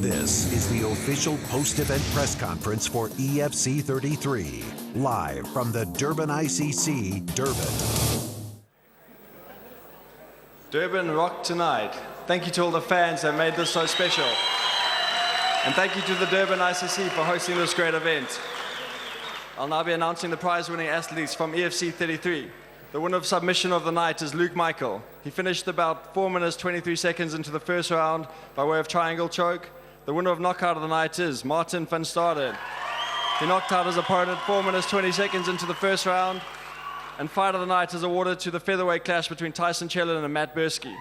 This is the official post-event press conference for EFC 33, live from the Durban ICC, Durban. Durban rocked tonight. Thank you to all the fans that made this so special. And thank you to the Durban ICC for hosting this great event. I'll now be announcing the prize-winning athletes from EFC 33. The winner of submission of the night is Luke Michael. He finished about 4 minutes 23 seconds into the first round by way of triangle choke. The winner of knockout of the night is Martin van Staden. He knocked out his opponent 4 minutes 20 seconds into the first round. And fight of the night is awarded to the featherweight clash between Tyson Chellan and Matt Bursky.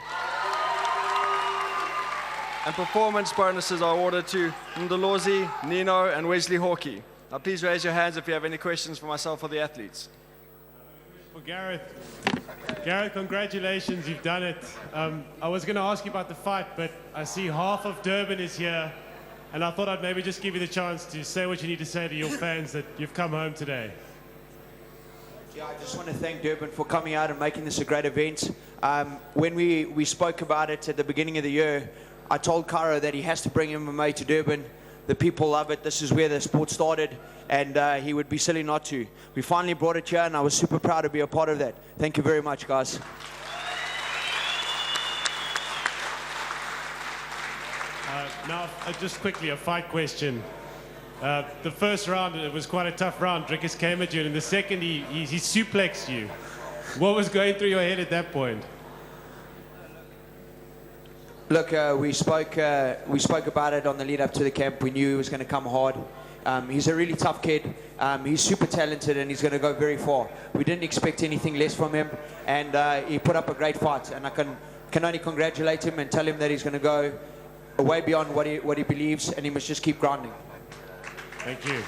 And performance bonuses are awarded to Ndolozi, Nino, and Wesley Hawkey. Now please raise your hands if you have any questions for myself or the athletes. For Gareth, congratulations, you've done it. I was going to ask you about the fight, but I see half of Durban is here, and I thought I'd maybe just give you the chance to say what you need to say to your fans that you've come home today. Yeah, I just want to thank Durban for coming out and making this a great event. When we spoke about it at the beginning of the year, I told Cairo that he has to bring MMA to Durban. The people love it. This is where the sport started, and he would be silly not to. We finally brought it here, and I was super proud to be a part of that. Thank you very much, guys. Now, just quickly, a fight question. The first round, it was quite a tough round. Drickus came at you, and in the second, he suplexed you. What was going through your head at that point? Look, we spoke about it on the lead up to the camp. We knew he was going to come hard. He's a really tough kid. He's super talented, and he's going to go very far. We didn't expect anything less from him, and he put up a great fight. And I can only congratulate him and tell him that he's going to go way beyond what he believes, and he must just keep grinding. Thank you.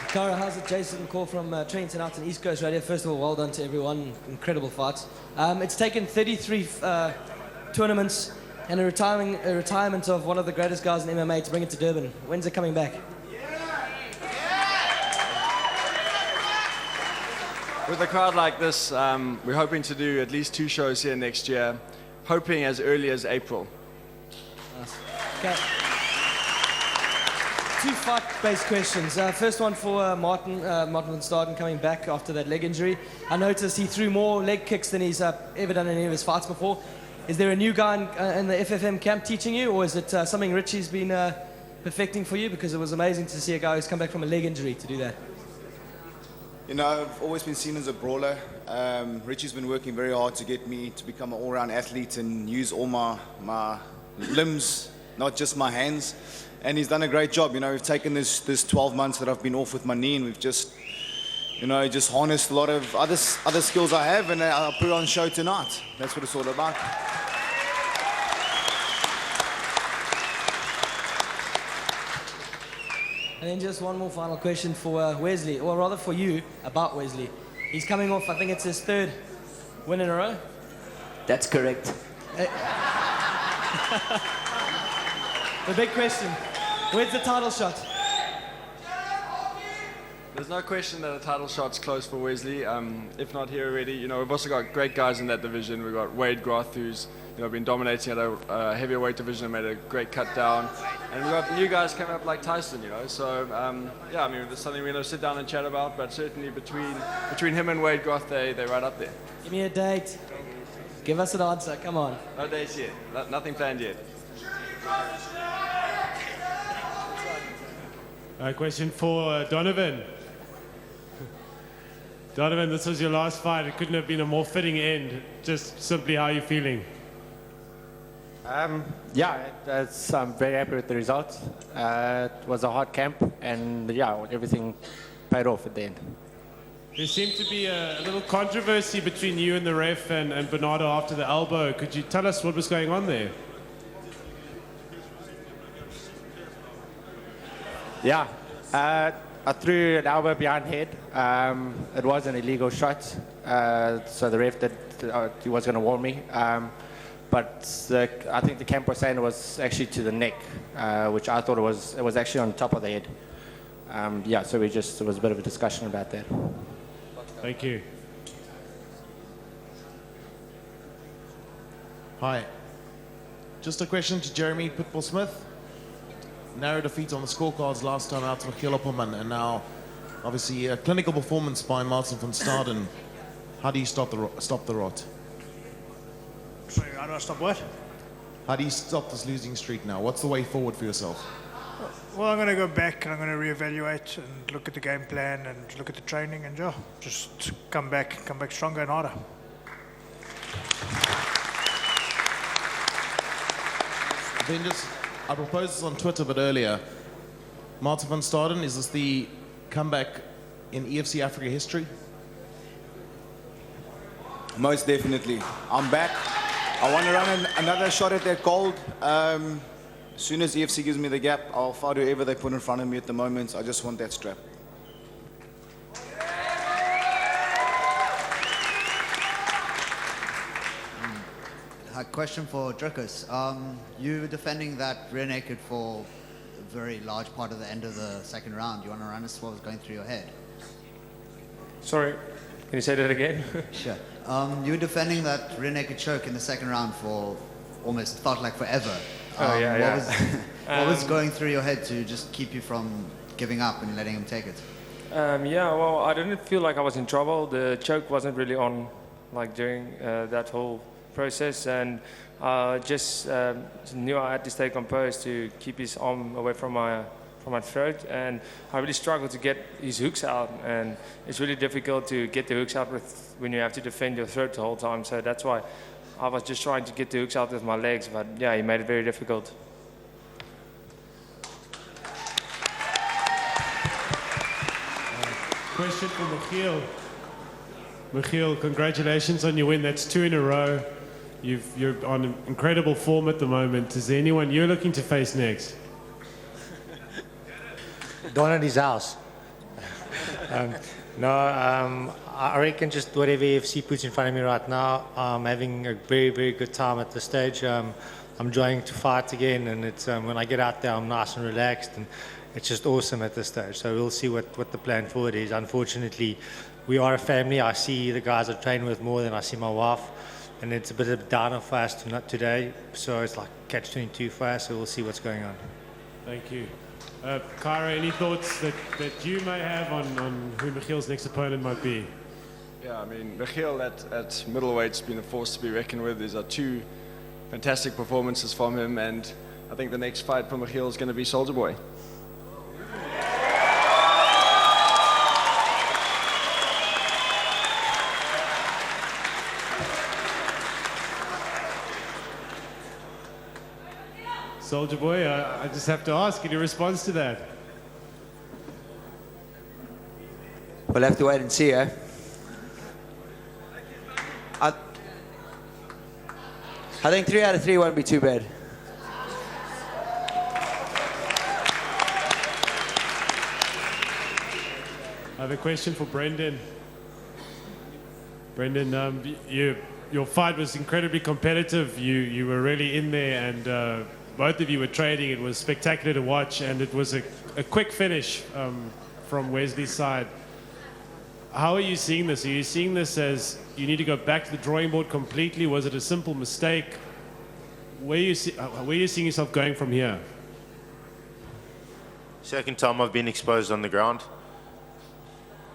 Cara, how's it? Jason call from Trenton out in East Coast Radio. First of all, well done to everyone. Incredible fights. It's taken 33 tournaments and a retirement of one of the greatest guys in MMA to bring it to Durban. When's it coming back? With a crowd like this, we're hoping to do at least 2 shows here next year, hoping as early as April. Nice. Okay. 2 fight-based questions. First one for Martin van Staden coming back after that leg injury. I noticed he threw more leg kicks than he's ever done in any of his fights before. Is there a new guy in the FFM camp teaching you, or is it something Richie's been perfecting for you? Because it was amazing to see a guy who's come back from a leg injury to do that. You know, I've always been seen as a brawler. Richie's been working very hard to get me to become an all-round athlete and use all my limbs, not just my hands. And he's done a great job. You know, we've taken this 12 months that I've been off with my knee, and we've just harnessed a lot of other skills I have, and I'll put it on show tonight. That's what it's all about. And then just one more final question for Wesley, or rather for you, about Wesley. He's coming off, I think it's his 3rd win in a row. That's correct. The big question, where's the title shot? There's no question that a title shot's close for Wesley, if not here already. You know, we've also got great guys in that division. We've got Wade Groth, who's been dominating at a heavier weight division and made a great cut down. And we've got new guys coming up like Tyson, So, yeah, I mean, it's something we're going to sit down and chat about, but certainly between him and Wade Groth, they're right up there. Give me a date. Give us an answer, come on. No dates yet. Nothing planned yet. A question for Donovan. Donovan, this was your last fight. It couldn't have been a more fitting end. Just simply, how are you feeling? I'm very happy with the results. It was a hard camp, and yeah, everything paid off at the end. There seemed to be a little controversy between you and the ref and Bernardo after the elbow. Could you tell us what was going on there? Yeah, I threw an elbow behind head. It was an illegal shot, so the ref he was going to warn me. But I think the camp was saying it was actually to the neck, which I thought it was actually on top of the head. Yeah, so there was a bit of a discussion about that. Thank you. Hi. Just a question to Jeremy Pitbull Smith. Narrow defeat on the scorecards last time out to Michiel Opperman, and now obviously a clinical performance by Martin van Staden. How do you stop the rot? Sorry, how do I stop what? How do you stop this losing streak now? What's the way forward for yourself? Well, I'm going to go back and I'm going to reevaluate and look at the game plan and look at the training and just come back stronger and harder. Then I proposed this on Twitter, but earlier, Martin van Staden, is this the comeback in EFC Africa history? Most definitely. I'm back. I want to run another shot at that gold. As soon as EFC gives me the gap, I'll fight whoever they put in front of me at the moment. I just want that strap. A question for Drickus. You were defending that rear naked for a very large part of the end of the second round. You want to run us what was going through your head? Sorry, can you say that again? Sure. You were defending that rear naked choke in the second round for almost felt like forever. What was going through your head to just keep you from giving up and letting him take it? Yeah, well, I didn't feel like I was in trouble. The choke wasn't really on, like during that whole process, and just knew I had to stay composed to keep his arm away from my throat, and I really struggled to get his hooks out, and it's really difficult to get the hooks out when you have to defend your throat the whole time, so that's why I was just trying to get the hooks out with my legs, but yeah, he made it very difficult. Question for Michiel. Michiel, congratulations on your win. That's 2 in a row. You're on incredible form at the moment. Is there anyone you're looking to face next? Don at his house. I reckon just whatever EFC puts in front of me right now, I'm having a very, very good time at this stage. I'm enjoying to fight again, and it's when I get out there, I'm nice and relaxed, and it's just awesome at this stage. So we'll see what the plan forward is. Unfortunately, we are a family. I see the guys I train with more than I see my wife, and it's a bit of a downer for us today. So it's like catch-22 for us, so we'll see what's going on. Thank you. Kyra, any thoughts that you may have on who Michiel's next opponent might be? Yeah, I mean, Michiel at middleweight's been a force to be reckoned with. These are 2 fantastic performances from him, and I think the next fight for Michiel is going to be Soldier Boy. Soldier Boy, I just have to ask, any response to that? We'll have to wait and see, eh? I think 3 out of 3 won't be too bad. I have a question for Brendan. Brendan, your fight was incredibly competitive. You were really in there, and both of you were trading. It was spectacular to watch, and it was a quick finish from Wesley's side. How are you seeing this? Are you seeing this as you need to go back to the drawing board completely? Was it a simple mistake? Where are you seeing yourself going from here? Second time I've been exposed on the ground.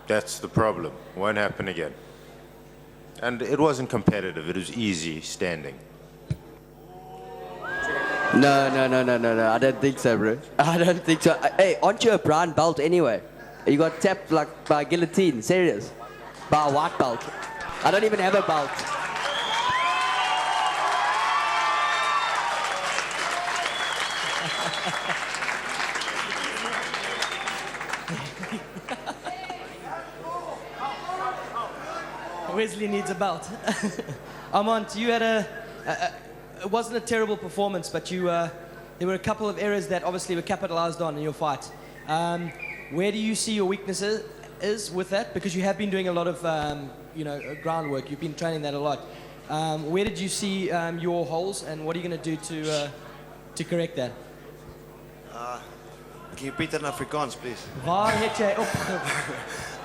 That's the problem. Won't happen again. And it wasn't competitive. It was easy standing. No. I don't think so, bro. I don't think so. Hey, aren't you a brown belt anyway? You got tapped like by a guillotine. Serious? By a white belt. I don't even have a belt. Wesley needs a belt. Armand, you had it wasn't a terrible performance, but there were a couple of areas that obviously were capitalized on in your fight. Where do you see your weaknesses is with that? Because you have been doing a lot of groundwork. You've been training that a lot. Where did you see your holes, and what are you going to do to correct that? Can you repeat that in Afrikaans, please? Waar het jy op?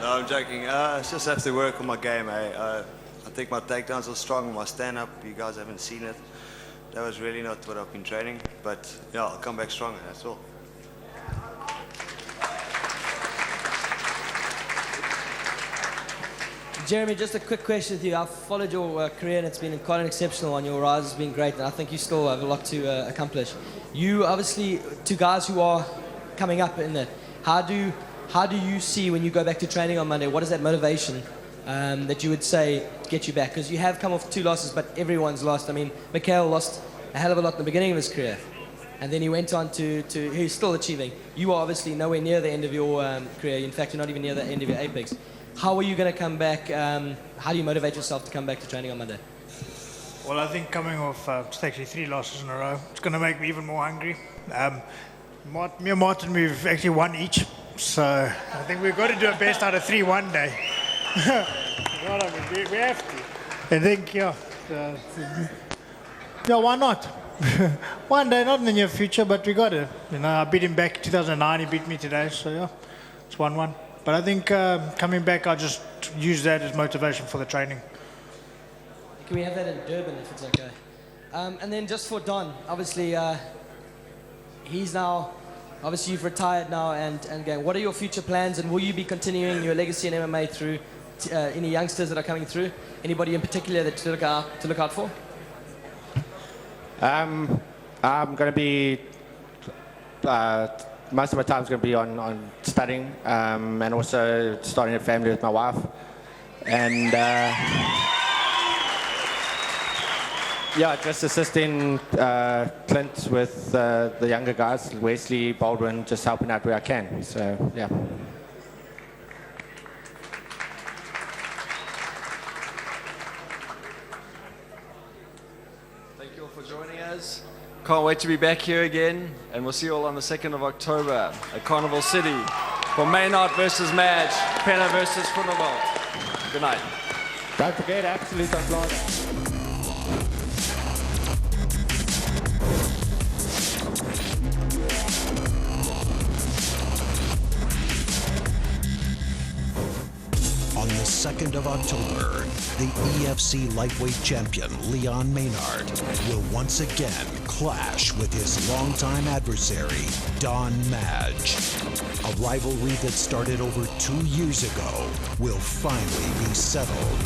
No, I'm joking. I just have to work on my game. I think my takedowns are strong, my stand-up, you guys haven't seen it. That was really not what I've been training, but yeah, I'll come back stronger, that's all. Jeremy, just a quick question with you. I've followed your career and it's been quite an exceptional one. Your rise has been great and I think you still have a lot to accomplish. You obviously, to guys who are coming up in that, how do you see when you go back to training on Monday, what is that motivation that you would say get you back? Because you have come off 2 losses, but everyone's lost. I mean, Mikhail lost a hell of a lot in the beginning of his career. And then he went on to he's still achieving. You are obviously nowhere near the end of your career. In fact, you're not even near the end of your apex. How are you going to come back? How do you motivate yourself to come back to training on Monday? Well, I think coming off actually 3 losses in a row, it's going to make me even more hungry. Me and Martin, we've actually won each. So I think we've got to do a best out of 3 one day. You know what I mean? We have to. I think, yeah, why not? One day, not in the near future, but we got to. You know, I beat him back in 2009. He beat me today, so yeah, it's 1-1. But I think coming back, I'll just use that as motivation for the training. Can we have that in Durban if it's okay? And then just for Don, obviously, he's now, obviously you've retired now and going. What are your future plans and will you be continuing your legacy in MMA through any youngsters that are coming through? Anybody in particular that to look out for? I'm going to be, most of my time is going to be on studying and also starting a family with my wife. And yeah, just assisting Clint with the younger guys, Wesley, Baldwin, just helping out where I can. So, yeah. Thank you all for joining us. Can't wait to be back here again, and we'll see you all on the 2nd of October at Carnival City for Maynard versus Madge, Penna versus Groenewald. Good night. Don't forget, absolute applause. On the 2nd of October, the EFC lightweight champion Leon Maynard will once again clash with his longtime adversary, Don Madge. A rivalry that started over 2 years ago will finally be settled.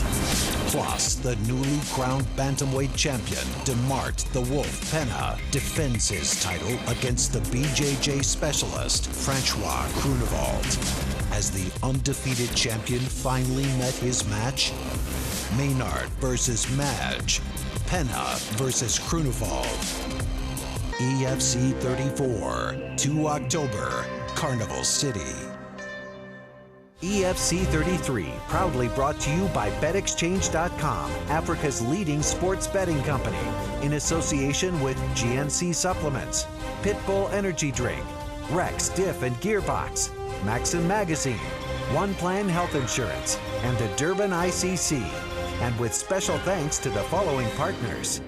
Plus, the newly crowned bantamweight champion, DeMart the Wolf Penna, defends his title against the BJJ specialist, Francois Groenewald. As the undefeated champion finally met his match, Maynard versus Madge, Penna versus Groenewald. EFC 34, 2 October, Carnival City. EFC 33, proudly brought to you by BetExchange.com, Africa's leading sports betting company, in association with GNC Supplements, Pitbull Energy Drink, Rex Diff and Gearbox, Maxim Magazine, One Plan Health Insurance, and the Durban ICC. And with special thanks to the following partners: